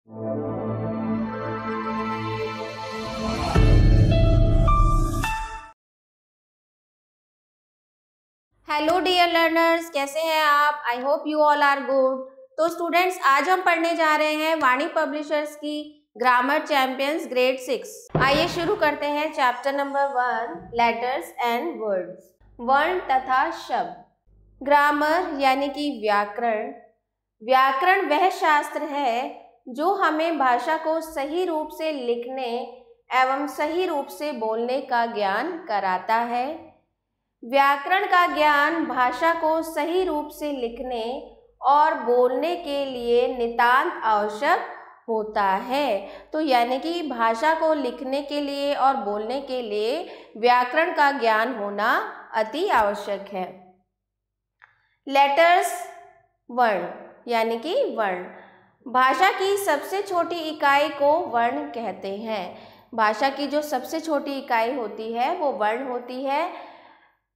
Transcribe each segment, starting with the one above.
Hello dear learners, कैसे हैं आप? I hope you all are good. तो स्टूडेंट्स, आज हम पढ़ने जा रहे हैं वाणी पब्लिशर्स की ग्रामर चैंपियंस ग्रेड 6। आइए शुरू करते हैं chapter number 1, letters and words, वर्ण तथा शब्द। ग्रामर यानी कि व्याकरण। व्याकरण वह शास्त्र है जो हमें भाषा को सही रूप से लिखने एवं सही रूप से बोलने का ज्ञान कराता है। व्याकरण का ज्ञान भाषा को सही रूप से लिखने और बोलने के लिए नितांत आवश्यक होता है। तो यानी कि भाषा को लिखने के लिए और बोलने के लिए व्याकरण का ज्ञान होना अति आवश्यक है। लेटर्स, वर्ण यानी कि वर्ण। भाषा की सबसे छोटी इकाई को वर्ण कहते हैं। भाषा की जो सबसे छोटी इकाई होती है वो वर्ण होती है।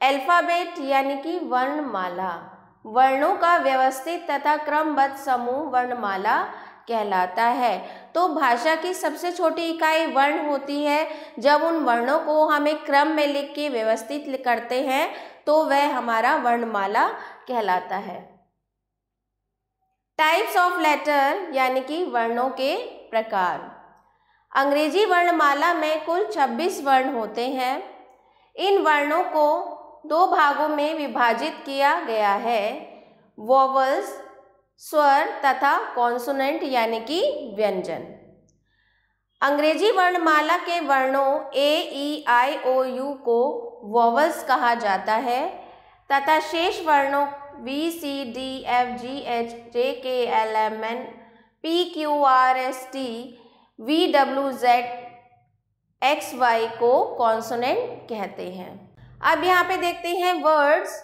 अल्फाबेट यानी कि वर्णमाला। वर्णों का व्यवस्थित तथा क्रमबद्ध समूह वर्णमाला कहलाता है। तो भाषा की सबसे छोटी इकाई वर्ण होती है। जब उन वर्णों को हम एक क्रम में लिख के व्यवस्थित करते हैं तो वह हमारा वर्णमाला कहलाता है। टाइप्स ऑफ लेटर यानी कि वर्णों के प्रकार। अंग्रेजी वर्णमाला में कुल 26 वर्ण होते हैं। इन वर्णों को दो भागों में विभाजित किया गया है, वोवल्स स्वर तथा कॉन्सोनेंट यानी कि व्यंजन। अंग्रेजी वर्णमाला के वर्णों ए, ई, आई, ओ, यू को वोवल्स कहा जाता है तथा शेष वर्णों B, C, D, F, G, H, J, K, L, M, N, P, Q, R, S, T, V, W, Z, X, Y को कॉन्सोनेंट कहते हैं। अब यहाँ पे देखते हैं वर्ड्स।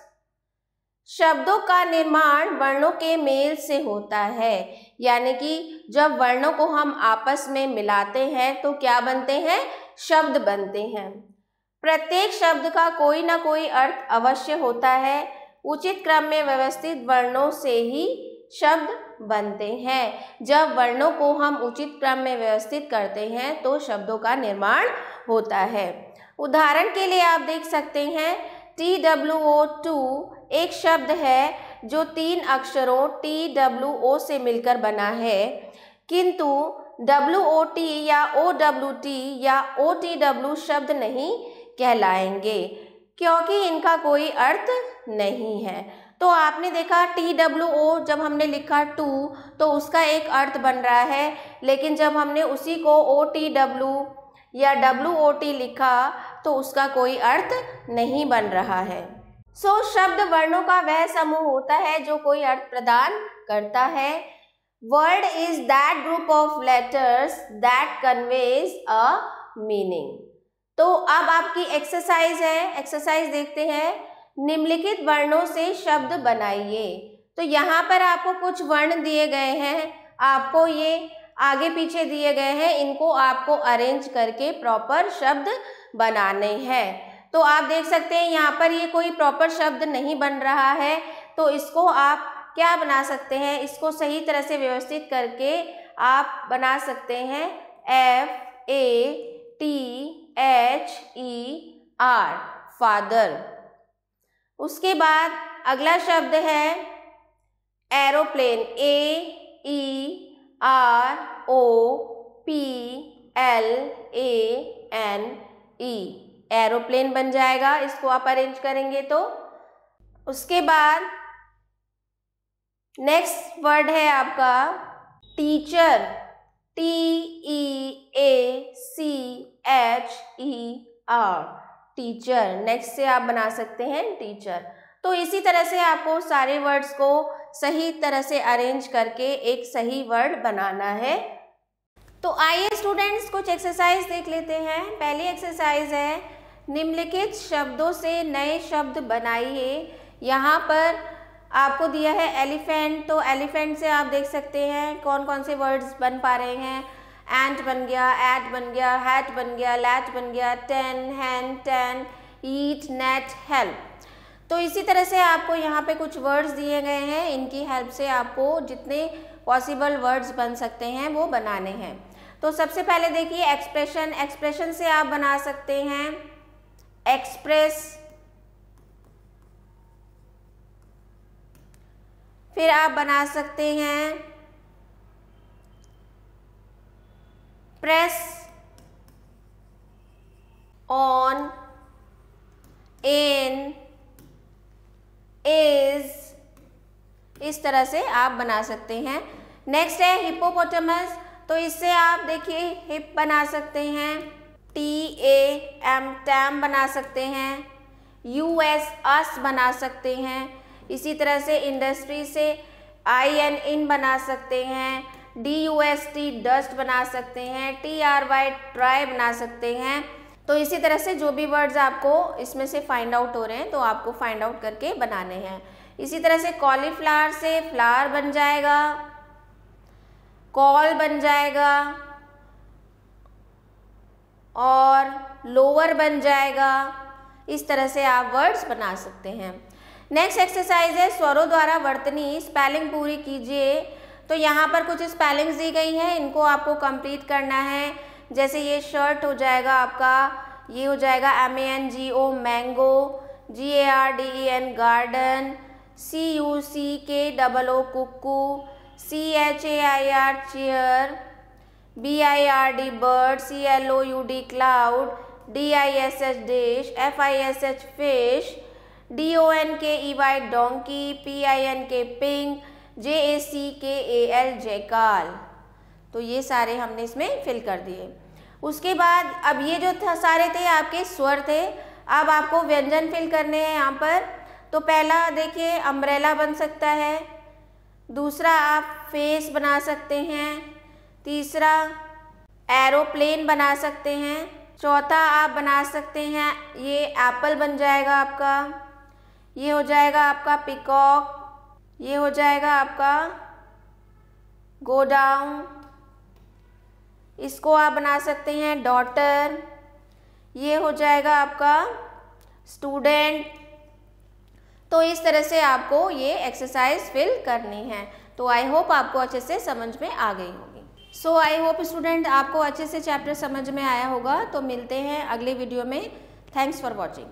शब्दों का निर्माण वर्णों के मेल से होता है, यानी कि जब वर्णों को हम आपस में मिलाते हैं तो क्या बनते हैं? शब्द बनते हैं। प्रत्येक शब्द का कोई ना कोई अर्थ अवश्य होता है। उचित क्रम में व्यवस्थित वर्णों से ही शब्द बनते हैं। जब वर्णों को हम उचित क्रम में व्यवस्थित करते हैं तो शब्दों का निर्माण होता है। उदाहरण के लिए आप देख सकते हैं TWO2 एक शब्द है जो 3 अक्षरों TWO से मिलकर बना है, किंतु WOT या OWT या OTW शब्द नहीं कहलाएंगे क्योंकि इनका कोई अर्थ नहीं है। तो आपने देखा TWO जब हमने लिखा 2 तो उसका एक अर्थ बन रहा है, लेकिन जब हमने उसी को OTW या WOT लिखा तो उसका कोई अर्थ नहीं बन रहा है। शब्द वर्णों का वह समूह होता है जो कोई अर्थ प्रदान करता है। Word is that group of letters that conveys a meaning. तो अब आपकी एक्सरसाइज है, एक्सरसाइज देखते हैं। निम्नलिखित वर्णों से शब्द बनाइए। तो यहाँ पर आपको कुछ वर्ण दिए गए हैं, आपको ये आगे पीछे दिए गए हैं, इनको आपको अरेंज करके प्रॉपर शब्द बनाने हैं। तो आप देख सकते हैं यहाँ पर ये कोई प्रॉपर शब्द नहीं बन रहा है, तो इसको आप क्या बना सकते हैं? इसको सही तरह से व्यवस्थित करके आप बना सकते हैं FATHER, फादर। उसके बाद अगला शब्द है एरोप्लेन, AEROPLANE, एरोप्लेन बन जाएगा। इसको आप अरेंज करेंगे तो। उसके बाद नेक्स्ट वर्ड है आपका टीचर, TEACHER, टीचर। नेक्स्ट से आप बना सकते हैं टीचर। तो इसी तरह से आपको सारे वर्ड्स को सही तरह से अरेंज करके एक सही वर्ड बनाना है। तो आइए स्टूडेंट्स कुछ एक्सरसाइज देख लेते हैं। पहली एक्सरसाइज है निम्नलिखित शब्दों से नए शब्द बनाइए। यहाँ पर आपको दिया है एलिफेंट, तो एलिफेंट से आप देख सकते हैं कौन कौन से वर्ड्स बन पा रहे हैं। एंट बन गया, एट बन गया, हैट बन गया, लैट बन गया, टेन, हैन, टेन, ईट, नेट, हेल्प। तो इसी तरह से आपको यहाँ पे कुछ वर्ड्स दिए गए हैं, इनकी हेल्प से आपको जितने पॉसिबल वर्ड्स बन सकते हैं वो बनाने हैं। तो सबसे पहले देखिए एक्सप्रेशन। एक्सप्रेशन से आप बना सकते हैं एक्सप्रेस, फिर आप बना सकते हैं प्रेस, ऑन, इन, इज, इस तरह से आप बना सकते हैं। नेक्स्ट है हिप्पोपोटामस। तो इससे आप देखिए हिप बना सकते हैं, TAM टैम बना सकते हैं, US अस बना सकते हैं। इसी तरह से इंडस्ट्री से IN इन बना सकते हैं, DUST डस्ट बना सकते हैं, TRY ट्राई बना सकते हैं। तो इसी तरह से जो भी वर्ड्स आपको इसमें से फाइंड आउट हो रहे हैं तो आपको फाइंड आउट करके बनाने हैं। इसी तरह से कॉलीफ्लावर से फ्लावर बन जाएगा, कॉल बन जाएगा और लोअर बन जाएगा। इस तरह से आप वर्ड्स बना सकते हैं। नेक्स्ट एक्सरसाइज है स्वरों द्वारा वर्तनी। स्पेलिंग पूरी कीजिए। तो यहाँ पर कुछ स्पेलिंग्स दी गई हैं, इनको आपको कंप्लीट करना है। जैसे ये शर्ट हो जाएगा आपका, ये हो जाएगा MANGO mango, GARDEN garden, CUCKOO कुक्कू, CHAIR chair, BIRD bird, CLOUD cloud, DISH dish, FISH fish, DONKEY donkey, PINK pink, JACKAL jackal. तो ये सारे हमने इसमें फिल कर दिए। उसके बाद अब ये जो था सारे थे आपके स्वर थे, अब आपको व्यंजन फिल करने हैं यहाँ पर। तो पहला देखिए अम्ब्रेला बन सकता है, दूसरा आप फेस बना सकते हैं, तीसरा एरोप्लेन बना सकते हैं, चौथा आप बना सकते हैं ये एप्पल बन जाएगा आपका, ये हो जाएगा आपका पिकॉक, ये हो जाएगा आपका गो डाउन, इसको आप बना सकते हैं डॉटर, ये हो जाएगा आपका स्टूडेंट। तो इस तरह से आपको ये एक्सरसाइज फिल करनी है। तो आई होप आपको अच्छे से समझ में आ गई होगी। सो आई होप स्टूडेंट आपको अच्छे से चैप्टर समझ में आया होगा। तो मिलते हैं अगले वीडियो में। Thanks for watching.